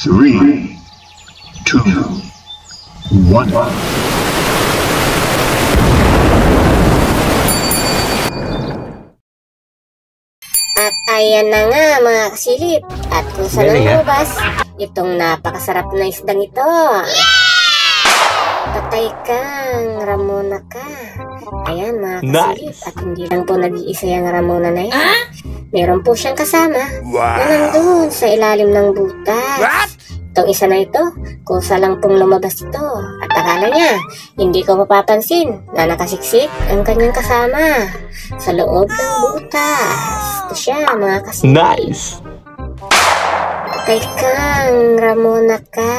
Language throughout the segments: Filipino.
3, 2, 1. At ayan na nga mga kasilip. At kung saan lumabas itong napakasarap na isdang ito. Patay kang Ramona ka. Ayan mga kasilip. At hindi lang po nag-iisa yung Ramona na yan. Meron po siyang kasama na nandun sa ilalim ng butas. Itong isa na ito, kusa lang pong lumabas ito. At akala niya, hindi ko mapapansin na nakasiksik ang kanyang kasama sa loob ng butas. Ito siya mga kasilip. Nice! Patay kang Ramona ka.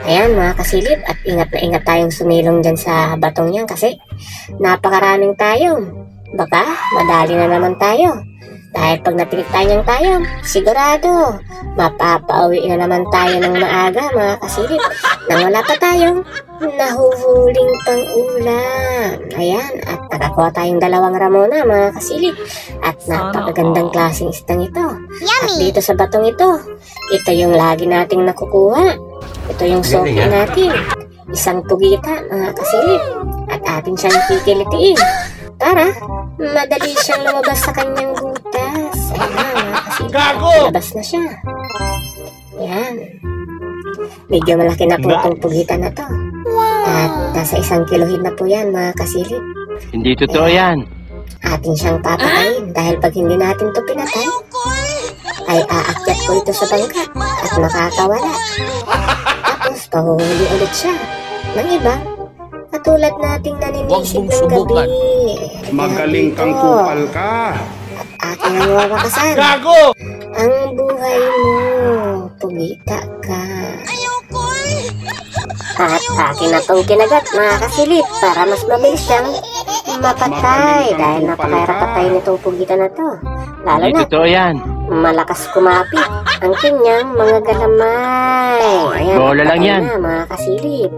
Ayan mga kasilip, at ingat na ingat tayong sumilong dyan sa batong yan kasi napakaraming tayong. Baka madali na naman tayo. Dahil pag natinik tayo niyang tayong, sigurado mapapauwi na naman tayo ng maaga mga kasilip nang wala pa tayong nahuhuling pang ulam. Ayan, at nakakuha tayong dalawang Ramona mga kasilip. At napakagandang klaseng isdang ito. At dito sa batong ito, ito yung lagi nating nakukuha. Ito yung sopi natin. Isang pugita mga kasilip. At atin siyang kikilitiin para madali siyang lumabas sa kanyang butas. Ayan mga kasilip. Lumabas na siya. Ayan. Medyo malaki na po itong pugita na to. At nasa 1 kilohin na po yan mga kasilip. Hindi totoo yan. Atin siyang papatayin dahil pag hindi natin to pinatay ay aakyat po ito sa bangka at makakawala. Tapos pahuhuli ulit siya ng iba katulad nating naninisig ng gabi. Magaling kang kupal ka. At aking ang wawakasan. Ang buhay mo, pugita ka. At akin na itong kinagat mga kasilip para mas mabilis siyang mapatay dahil napakahirap patayin nitong pugita na to. Lalo Hindi na totoo yan. malakas kumapit ang kanyang mga galamay. Ayan, Bola lang patay yan. na mga kasilip.